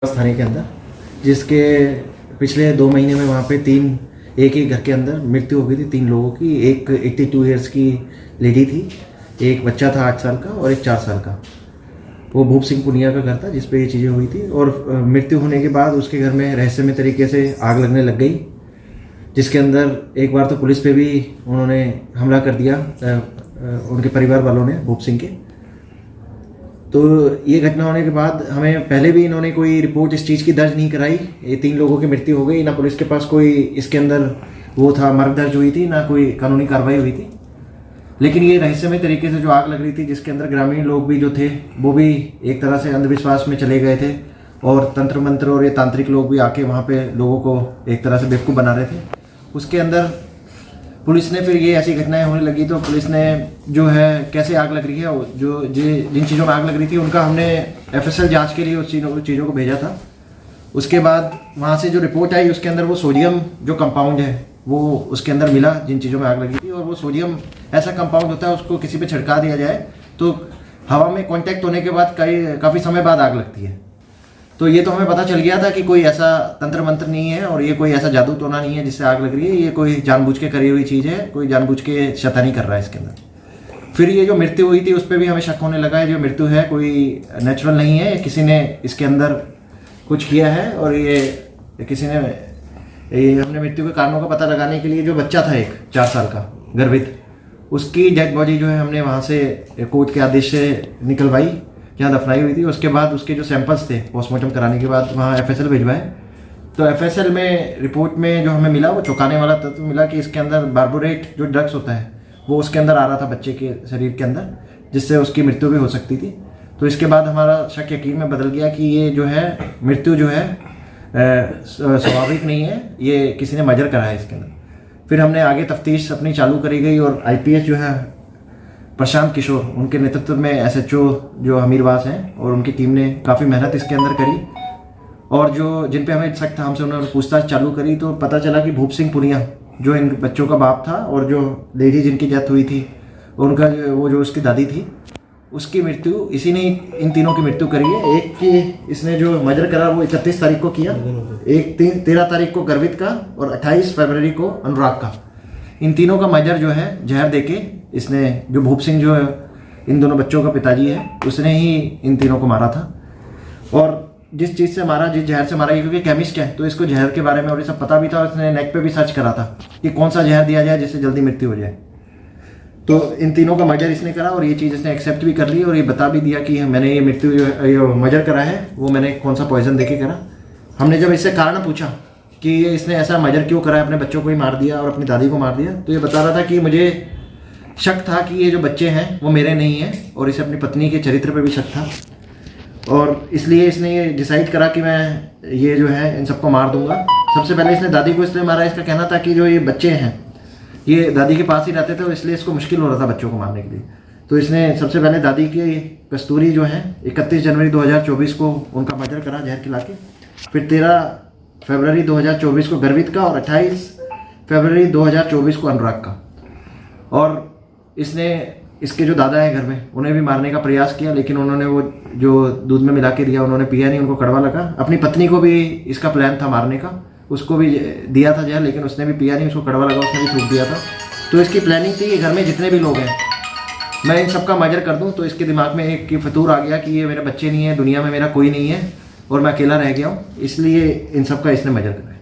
थाने के अंदर, जिसके पिछले 2 महीने में वहाँ पे एक ही घर के अंदर मृत्यु हो गई थी 3 लोगों की। एक 82 ईयर्स की लेडी थी, एक बच्चा था 8 साल का और एक 4 साल का। वो भूप सिंह पुनिया का घर था जिस पे ये चीज़ें हुई थी। और मृत्यु होने के बाद उसके घर में रहस्यमय तरीके से आग लगने लग गई, जिसके अंदर एक बार तो पुलिस पे भी उन्होंने हमला कर दिया, उनके परिवार वालों ने, भूप सिंह के। तो ये घटना होने के बाद हमें पहले भी इन्होंने कोई रिपोर्ट इस चीज़ की दर्ज नहीं कराई। ये 3 लोगों की मृत्यु हो गई, ना पुलिस के पास कोई इसके अंदर वो था, मर्ग दर्ज हुई थी, ना कोई कानूनी कार्रवाई हुई थी। लेकिन ये रहस्यमय तरीके से जो आग लग रही थी, जिसके अंदर ग्रामीण लोग भी जो थे वो भी एक तरह से अंधविश्वास में चले गए थे, और तंत्र मंत्र और ये तांत्रिक लोग भी आके वहाँ पे लोगों को एक तरह से बेवकूफ़ बना रहे थे। उसके अंदर पुलिस ने फिर ये ऐसी घटनाएं होने लगी तो पुलिस ने जो है कैसे आग लग रही है, जो जिन चीज़ों में आग लग रही थी उनका हमने FSL जांच के लिए उस चीज़ों को भेजा था। उसके बाद वहाँ से जो रिपोर्ट आई उसके अंदर वो सोडियम जो कंपाउंड है वो उसके अंदर मिला जिन चीज़ों में आग लगी थी। और वो सोडियम ऐसा कंपाउंड होता है, उसको किसी पे छिड़का दिया जाए तो हवा में कॉन्टैक्ट होने के बाद काफ़ी समय बाद आग लगती है। तो ये तो हमें पता चल गया था कि कोई ऐसा तंत्र मंत्र नहीं है और ये कोई ऐसा जादू टोना नहीं है जिससे आग लग रही है। ये कोई जानबूझ के करी हुई चीज़ है, कोई जानबूझ के शैतानी कर रहा है इसके अंदर। फिर ये जो मृत्यु हुई थी उस पर भी हमें शक होने लगा है। जो मृत्यु है कोई नेचुरल नहीं है, किसी ने इसके अंदर कुछ किया है। और ये किसी ने हमने मृत्यु के कारणों का पता लगाने के लिए जो बच्चा था एक 4 साल का गर्भित, उसकी डेड बॉडी जो है हमने वहाँ से कोर्ट के आदेश से निकलवाई, जहाँ दफनाई हुई थी। उसके बाद उसके जो सैंपल्स थे पोस्टमार्टम कराने के बाद वहाँ FSL भिजवाए। तो FSL में रिपोर्ट में जो हमें मिला वो चौंकाने वाला तत्व मिला कि इसके अंदर बार्बोरेट जो ड्रग्स होता है वो उसके अंदर आ रहा था बच्चे के शरीर के अंदर, जिससे उसकी मृत्यु भी हो सकती थी। तो इसके बाद हमारा शक यकीन में बदल गया कि ये जो है मृत्यु जो है स्वाभाविक नहीं है, ये किसी ने मर्डर करा है इसके अंदर। फिर हमने आगे तफ्तीश अपनी चालू करी गई और IPS जो है प्रशांत किशोर, उनके नेतृत्व में SHO जो हमीरवास हैं और उनकी टीम ने काफ़ी मेहनत इसके अंदर करी। और जो जिन पे हमें शक था हमसे उन्होंने पूछताछ चालू करी तो पता चला कि भूप सिंह पुनिया जो इन बच्चों का बाप था और जो लेडी जिनकी डेथ हुई थी उनका वो जो उसकी दादी थी, उसकी मृत्यु इसी ने इन तीनों की मृत्यु करी है। एक की इसने जो मर्डर करा वो 31 तारीख को किया, एक 13 तारीख को गर्वित का और 28 फरवरी को अनुराग का। इन तीनों का मर्डर जो है जहर देके इसने, जो भूप सिंह जो इन दोनों बच्चों का पिताजी है, उसने ही इन तीनों को मारा था। और जिस चीज़ से मारा, जिस जहर से मारा, क्योंकि केमिस्ट है तो इसको जहर के बारे में और ये सब पता भी था और इसने नेट पे भी सर्च करा था कि कौन सा जहर दिया जाए जिससे जल्दी मृत्यु हो जाए। तो इन तीनों का मर्डर इसने करा और ये चीज़ इसने एक्सेप्ट भी कर ली और ये बता भी दिया कि मैंने ये मृत्यु जो मर्डर करा है वो मैंने कौन सा पॉइजन देके करा। हमने जब इससे कारण पूछा कि ये इसने ऐसा मर्डर क्यों करा है, अपने बच्चों को ही मार दिया और अपनी दादी को मार दिया, तो ये बता रहा था कि मुझे शक था कि ये जो बच्चे हैं वो मेरे नहीं हैं और इसे अपनी पत्नी के चरित्र पर भी शक था। और इसलिए इसने ये डिसाइड करा कि मैं ये जो है इन सबको मार दूंगा। सबसे पहले इसने दादी को इसलिए मारा, इसका कहना था कि जो ये बच्चे हैं ये दादी के पास ही रहते थे और इसलिए इसको मुश्किल हो रहा था बच्चों को मारने के लिए। तो इसने सबसे पहले दादी की कस्तूरी जो है 31 जनवरी 2024 को उनका मर्डर करा जहर खिला के। फिर 13 फरवरी 2024 को गर्वित का और 28 फरवरी 2024 को अनुराग का। और इसने इसके जो दादा है घर में उन्हें भी मारने का प्रयास किया, लेकिन उन्होंने वो जो दूध में मिला के दिया उन्होंने पिया नहीं, उनको कड़वा लगा। अपनी पत्नी को भी इसका प्लान था मारने का, उसको भी दिया था जहर, लेकिन उसने भी पिया नहीं, उसको कड़वा लगा, उसने भी थूक दिया था। तो इसकी प्लानिंग थी कि घर में जितने भी लोग हैं मैं इन सबका मर्डर कर दूं। तो इसके दिमाग में एक फतूर आ गया कि ये मेरे बच्चे नहीं है, दुनिया में मेरा कोई नहीं है और मैं अकेला रह गया हूँ, इसलिए इन सबका इसने मर्डर करा।